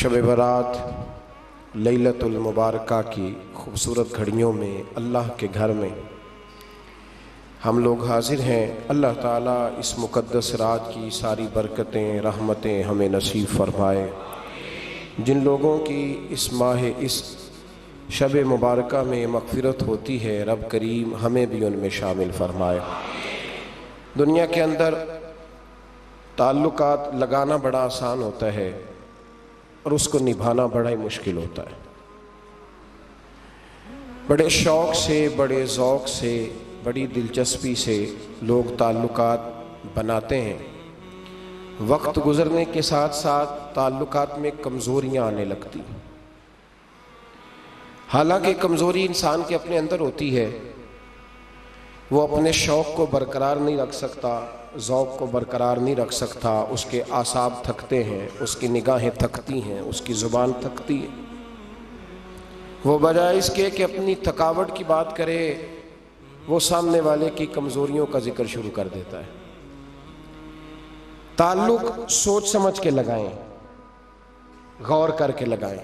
शब बरात लैलतुल मुबारका की खूबसूरत घड़ियों में अल्लाह के घर में हम लोग हाजिर हैं। अल्लाह ताला इस मुक़द्दस रात की सारी बरकतें रहमतें हमें नसीब फरमाए। जिन लोगों की इस माह इस शब मुबारका में मग़फ़िरत होती है, रब करीम हमें भी उनमें शामिल फरमाए। दुनिया के अंदर ताल्लुकात लगाना बड़ा आसान होता है और उसको निभाना बड़ा ही मुश्किल होता है। बड़े शौक़ से, बड़े ज़ौक़ से, बड़ी दिलचस्पी से लोग ताल्लुकात बनाते हैं। वक्त गुज़रने के साथ साथ ताल्लुकात में कमज़ोरियाँ आने लगती हैं। हालांकि कमज़ोरी इंसान के अपने अंदर होती है, वो अपने शौक़ को बरकरार नहीं रख सकता, ज़ौक़ को बरकरार नहीं रख सकता। उसके आसाब थकते हैं, उसकी निगाहें थकती हैं, उसकी ज़ुबान थकती है। वो बजाय इसके कि अपनी थकावट की बात करे, वो सामने वाले की कमज़ोरियों का जिक्र शुरू कर देता है। ताल्लुक सोच समझ के लगाएं, गौर करके लगाएं।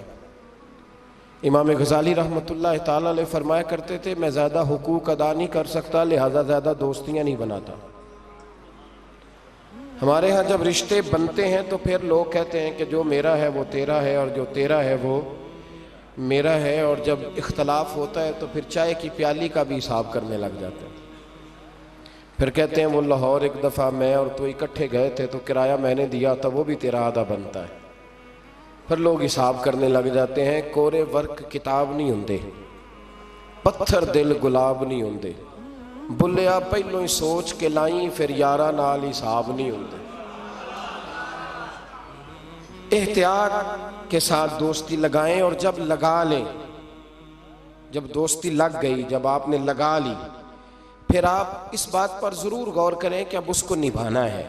इमाम गज़ाली रहमतुल्लाह ताला अलैह फरमाया करते थे, मैं ज़्यादा हुकूक अदा नहीं कर सकता, लिहाजा ज़्यादा दोस्तियाँ नहीं बनाता। हमारे यहाँ जब रिश्ते बनते हैं तो फिर लोग कहते हैं कि जो मेरा है वो तेरा है और जो तेरा है वो मेरा है, और जब इख्तलाफ होता है तो फिर चाय की प्याली का भी हिसाब करने लग जाते हैं। फिर कहते हैं वो लाहौर एक दफ़ा मैं और तो इकट्ठे गए थे तो किराया मैंने दिया था, वो भी तेरा आधा बनता है। फिर लोग हिसाब करने लग जाते हैं। कोरे वर्क किताब नहीं होंगे, पत्थर दिल गुलाब नहीं होंगे, बुलिया पहलों ही सोच के लाई फिर यारा नाल हिसाब नहीं होंगे। एहतियात के साथ दोस्ती लगाएं, और जब लगा लें, जब दोस्ती लग गई, जब आपने लगा ली, फिर आप इस बात पर ज़रूर गौर करें कि अब उसको निभाना है।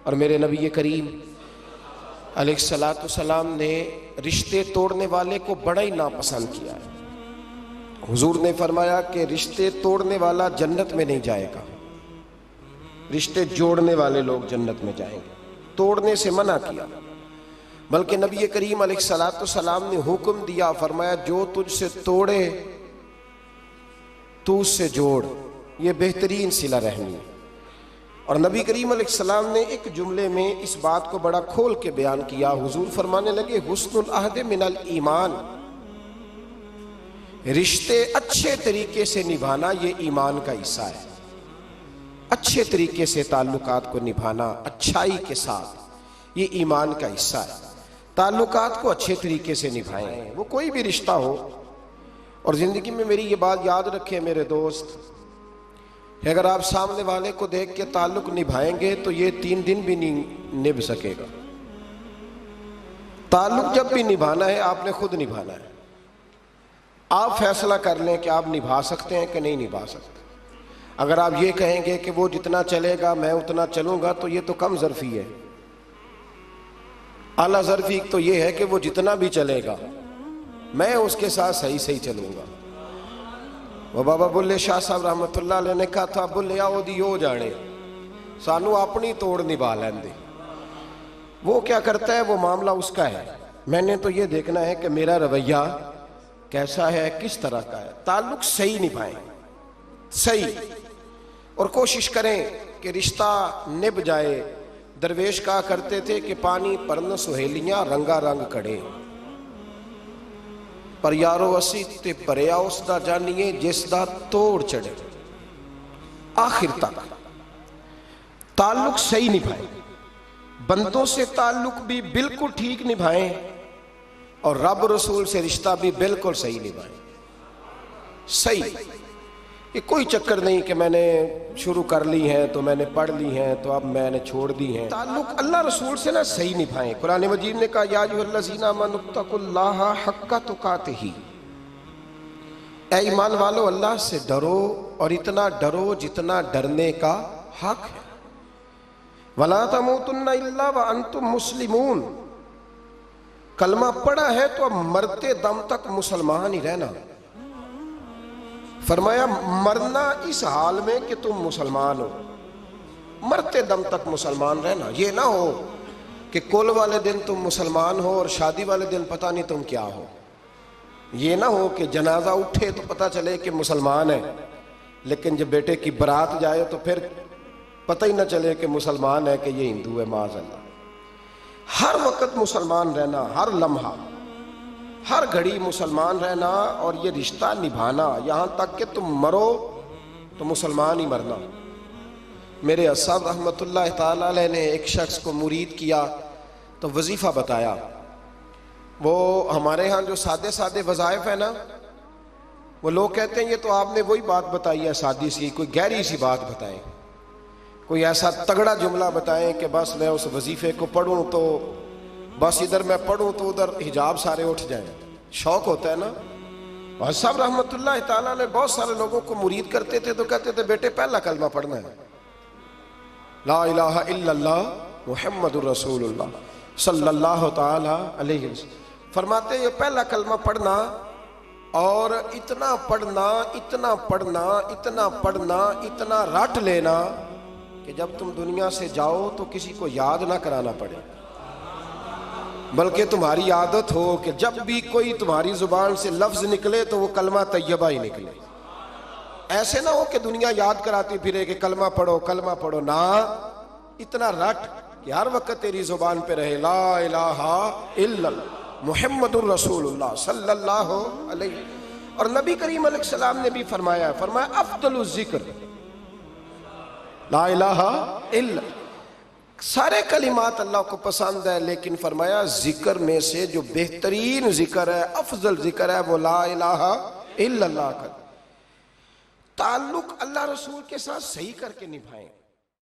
और मेरे नबी करीम अलैहिस्सलाम ने रिश्ते तोड़ने वाले को बड़ा ही नापसंद किया है। हुजूर ने फरमाया कि रिश्ते तोड़ने वाला जन्नत में नहीं जाएगा, रिश्ते जोड़ने वाले लोग जन्नत में जाएंगे। तोड़ने से मना किया, बल्कि नबी करीम अलैहिस्सलाम ने हुक्म दिया, फरमाया जो तुझसे तोड़े तू उससे जोड़, ये बेहतरीन सिला रहमी है। और नबी करीम अलैहिस्सलाम ने एक जुमले में इस बात को बड़ा खोल के बयान किया। हुजूर फरमाने लगे, हुस्नुल अहद मिनल ईमान, रिश्ते अच्छे तरीके से निभाना ये ईमान का हिस्सा है। अच्छे तरीके से ताल्लुकात को निभाना अच्छाई के साथ, ये ईमान का हिस्सा है। ताल्लुकात को अच्छे तरीके से निभाएं, वो कोई भी रिश्ता हो। और ज़िंदगी में मेरी ये बात याद रखें मेरे दोस्त, अगर आप सामने वाले को देख के ताल्लुक निभाएंगे तो ये 3 दिन भी नहीं निभ सकेगा। ताल्लुक जब भी निभाना है आपने खुद निभाना है। आप फैसला कर लें कि आप निभा सकते हैं कि नहीं निभा सकते। अगर आप ये कहेंगे कि वो जितना चलेगा मैं उतना चलूंगा, तो ये तो कम ज़र्फ़ी है। आला ज़र्फ़ी तो ये है कि वो जितना भी चलेगा मैं उसके साथ सही सही चलूंगा। वो बाबा बुल्ले शाह साहब रहमतुल्लाह अलैह ने कहा था, बुल्ले आओ दी हो जाने, सानू अपनी तोड़ निभा लेंदे। वो क्या करता है वो मामला उसका है, मैंने तो ये देखना है कि मेरा रवैया कैसा है, किस तरह का है। ताल्लुक सही निभाएं, सही, और कोशिश करें कि रिश्ता निभ जाए। दरवेश कहा करते थे कि पानी परन सुहेलियां रंगा रंग कड़े, पर यारो असी ते भरिया उसदा जानिए जिसदा तोड़ चढ़े। आखिर तक ताल्लुक सही निभाएं, बंदों से ताल्लुक भी बिल्कुल ठीक निभाएं, और रब रसूल से रिश्ता भी बिल्कुल सही निभाएं। सही, ये कोई चक्कर नहीं कि मैंने शुरू कर ली है तो मैंने पढ़ ली है तो अब मैंने छोड़ दी है। ताल्लुक अल्लाह रसूल से ना सही निभाएं। कुरान मजीद ने कहा, या अय्युहल्लज़ीना आमनू इत्तक़ुल्लाहा हक़्क़ तुक़ातिही, ऐ ईमान वालो अल्लाह से डरो, और इतना डरो जितना डरने का हक है। वला तमूतुन्ना इल्ला व अंतुम मुस्लिमून, कलमा पढ़ा है तो अब मरते दम तक मुसलमान ही रहना। फरमाया मरना इस हाल में कि तुम मुसलमान हो, मरते दम तक मुसलमान रहना। ये ना हो कि कुल वाले दिन तुम मुसलमान हो और शादी वाले दिन पता नहीं तुम क्या हो। ये ना हो कि जनाजा उठे तो पता चले कि मुसलमान है, लेकिन जब बेटे की बारात जाए तो फिर पता ही ना चले कि मुसलमान है कि ये हिंदू है। माज़अल्लाह, हर वक्त मुसलमान रहना, हर लम्हा हर घड़ी मुसलमान रहना और ये रिश्ता निभाना, यहाँ तक कि तुम मरो तो मुसलमान ही मरना। मेरे असब रहमतुल्लाह ताला अलैह ने एक शख्स को मुरीद किया तो वजीफ़ा बताया। वो हमारे यहाँ जो सादे सादे वज़ाइफ है ना, वो लोग कहते हैं ये तो आपने वही बात बताई है सादी सी, कोई गहरी सी बात बताएं, कोई ऐसा तगड़ा जुमला बताएं कि बस मैं उस वजीफे को पढ़ूं तो बस इधर मैं पढ़ूं तो उधर हिजाब सारे उठ जाएं। शौक होता है ना। और सब रहमतुल्लाह ताला ने बहुत सारे लोगों को मुरीद करते थे तो कहते थे बेटे पहला कलमा पढ़ना है, ला इलाहा इल्लल्लाह मुहम्मदुर रसूलुल्लाह सल्लल्लाहु ताला अलैहि वसल्लम। फरमाते ये पहला कलमा पढ़ना और इतना पढ़ना, इतना पढ़ना, इतना पढ़ना, इतना रट लेना कि जब तुम दुनिया से जाओ तो किसी को याद ना कराना पड़े, बल्कि तुम्हारी आदत हो कि जब भी कोई तुम्हारी जुबान से लफ्ज निकले तो वो कलमा तैयबा ही निकले। ऐसे ना हो कि दुनिया याद कराती फिरे कि कलमा पढ़ो ना, इतना रट कि हर वक्त तेरी जुबान पे रहे ला इलाहा इल्लल्लाह मुहम्मदुर रसूलुल्लाह सल्लल्लाहु अलैहि। और नबी करीम अलैहिस्सलाम ने भी फरमाया अफदलु जिक्र ला इलाहा इल्लल्लाह। सारे कलिमात अल्लाह को पसंद है, लेकिन फरमाया जिक्र में से जो बेहतरीन जिक्र है, अफजल जिक्र है, वो ला इलाहा इल्लल्लाह का। ताल्लुक अल्लाह रसूल के साथ सही करके निभाएं।